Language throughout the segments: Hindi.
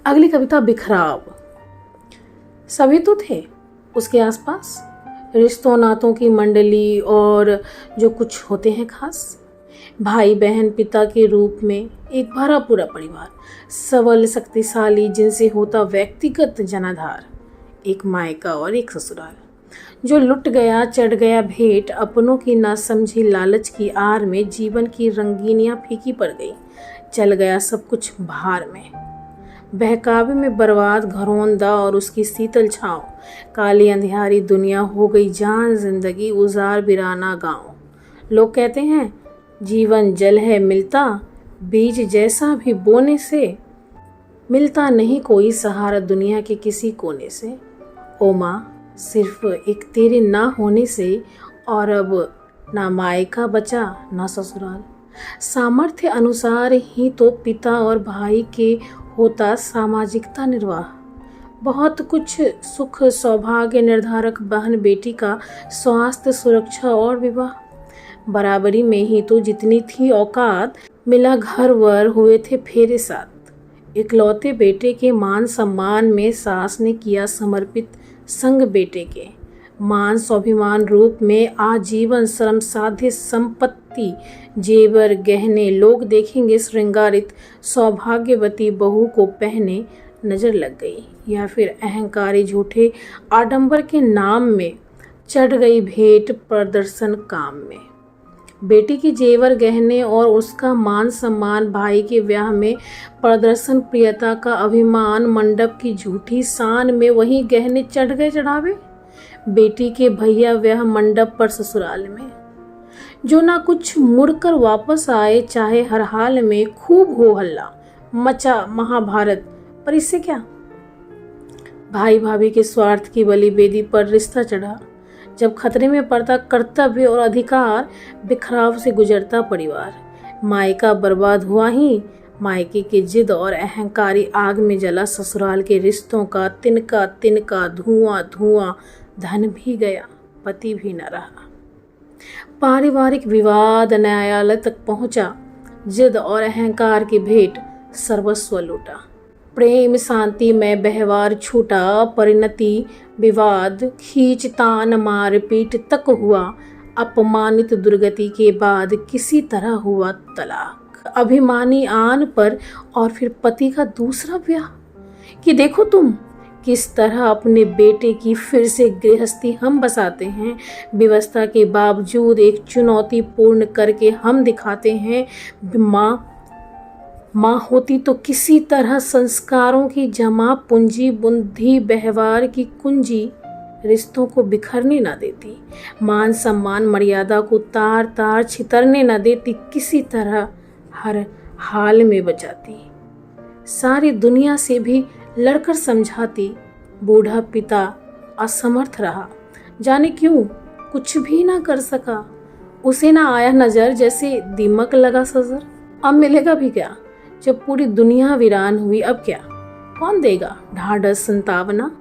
अगली कविता बिखराव। सभी तो थे उसके आसपास, रिश्तों नातों की मंडली और जो कुछ होते हैं खास, भाई बहन पिता के रूप में एक भरा पूरा परिवार, सबल शक्तिशाली जिनसे होता व्यक्तिगत जनाधार, एक मायका और एक ससुराल। जो लुट गया चढ़ गया भेंट, अपनों की ना समझी लालच की आर में, जीवन की रंगीनियां फीकी पड़ गई, चल गया सब कुछ भार में। बहकावे में बर्बाद घरौंदा और उसकी शीतल छाँव, काली अंधियारी दुनिया हो गई जान जिंदगी, उजार बिराना गाँव। लोग कहते हैं जीवन जल है मिलता, बीज जैसा भी बोने से, मिलता नहीं कोई सहारा दुनिया के किसी कोने से। ओ माँ सिर्फ एक तेरे ना होने से, और अब ना मायका बचा ना ससुराल। सामर्थ्य अनुसार ही तो पिता और भाई के होता सामाजिकता निर्वाह, बहुत कुछ सुख सौभाग्य निर्धारक बहन बेटी का स्वास्थ्य सुरक्षा और विवाह। बराबरी में ही तो जितनी थी औकात, मिला घर वर हुए थे फेरे साथ। इकलौते बेटे के मान सम्मान में सास ने किया समर्पित संग बेटे के, मान स्वाभिमान रूप में आजीवन श्रम साध्य संपत्ति, जेवर गहने लोग देखेंगे श्रृंगारित, सौभाग्यवती बहू को पहने नजर लग गई, या फिर अहंकारी झूठे आडंबर के नाम में चढ़ गई भेंट प्रदर्शन काम में। बेटी की जेवर गहने और उसका मान सम्मान, भाई के ब्याह में प्रदर्शन प्रियता का अभिमान, मंडप की झूठी शान में वही गहने चढ़ गए चढ़ावे, बेटी के भैया ब्याह मंडप पर ससुराल में। जो ना कुछ मुड़कर वापस आए, चाहे हर हाल में खूब हो हल्ला मचा महाभारत, पर इससे क्या। भाई भाभी के स्वार्थ की बलि बेदी पर रिश्ता चढ़ा, जब खतरे में पड़ता कर्तव्य और अधिकार, बिखराव से गुजरता परिवार। मायका बर्बाद हुआ ही, मायके की जिद और अहंकारी आग में जला ससुराल के रिश्तों का तिनका तिनका धुआं धुआं, धन भी गया पति भी न रहा। पारिवारिक विवाद न्यायालय तक पहुंचा, जिद और अहंकार की भेंट सर्वस्व लूटा। प्रेम शांति में व्यवहार छूटा, परिणति विवाद खींचतान मारपीट तक हुआ, अपमानित दुर्गति के बाद किसी तरह हुआ तलाक। अभिमानी आन पर और फिर पति का दूसरा ब्याह, कि देखो तुम किस तरह अपने बेटे की फिर से गृहस्थी हम बसाते हैं, व्यवस्था के बावजूद एक चुनौती पूर्ण करके हम दिखाते हैं। माँ होती तो किसी तरह संस्कारों की जमा पूंजी, बुद्धि व्यवहार की कुंजी रिश्तों को बिखरने न देती, मान सम्मान मर्यादा को तार तार छितरने न देती, किसी तरह हर हाल में बचाती, सारी दुनिया से भी लड़कर समझाती। बूढ़ा पिता असमर्थ रहा, जाने क्यों कुछ भी ना कर सका, उसे ना आया नजर जैसे दीमक लगा सजर। अब मिलेगा भी क्या जब पूरी दुनिया वीरान हुई, अब क्या कौन देगा ढाढ़स संतावना,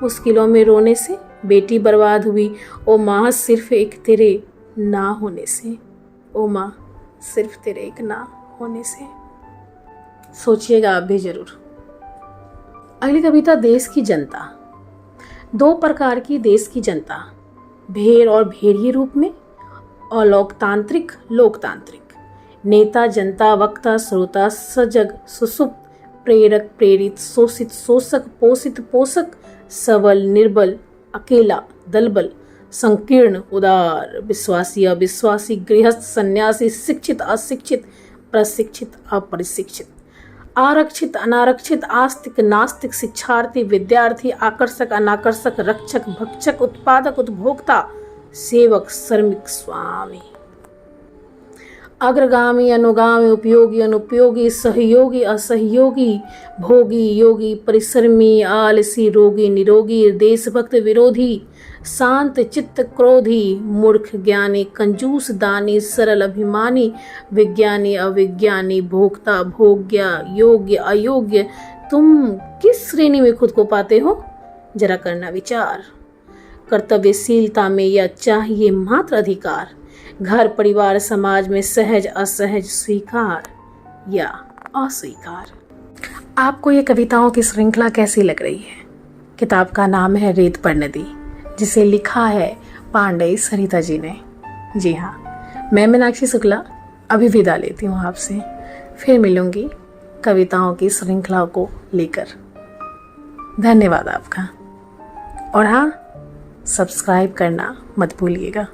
मुश्किलों में रोने से बेटी बर्बाद हुई। ओ माँ सिर्फ एक तेरे ना होने से, ओ माँ सिर्फ तेरे एक ना होने से। सोचिएगा आप भी जरूर। अगली कविता देश की जनता। दो प्रकार की देश की जनता, भेड़ और भेड़िए रूप में, और लोकतांत्रिक लोकतांत्रिक। नेता जनता वक्ता श्रोता सजग सुसुप्त, प्रेरक प्रेरित, शोषित शोषक, पोषित पोषक, सबल निर्बल, अकेला दलबल, संकीर्ण उदार, विश्वासी अविश्वासी, गृहस्थ सन्यासी, शिक्षित अशिक्षित, प्रशिक्षित अप्रशिक्षित, आरक्षित अनारक्षित, आस्तिक नास्तिक, शिक्षार्थी विद्यार्थी, आकर्षक अनाकर्षक, रक्षक भक्षक, उत्पादक उपभोक्ता, सेवक श्रमिक स्वामी, अग्रगामी अनुगामी, उपयोगी अनुपयोगी, सहयोगी असहयोगी, भोगी योगी, परिश्रमी आलसी, रोगी निरोगी, देशभक्त विरोधी, शांत चित्त क्रोधी, मूर्ख ज्ञानी, कंजूस दानी, सरल अभिमानी, विज्ञानी अविज्ञानी, भोक्ता भोग्य, योग्य अयोग्य। तुम किस श्रेणी में खुद को पाते हो, जरा करना विचार। कर्तव्यशीलता में या चाहिए मात्र अधिकार, घर परिवार समाज में सहज असहज, स्वीकार या अस्वीकार। आपको ये कविताओं की श्रृंखला कैसी लग रही है? किताब का नाम है रेत पर नदी, जिसे लिखा है पांडे सरिता जी ने। जी हाँ, मैं मीनाक्षी शुक्ला अभी विदा लेती हूँ आपसे। फिर मिलूंगी कविताओं की श्रृंखला को लेकर। धन्यवाद आपका। और हाँ, सब्सक्राइब करना मत भूलिएगा।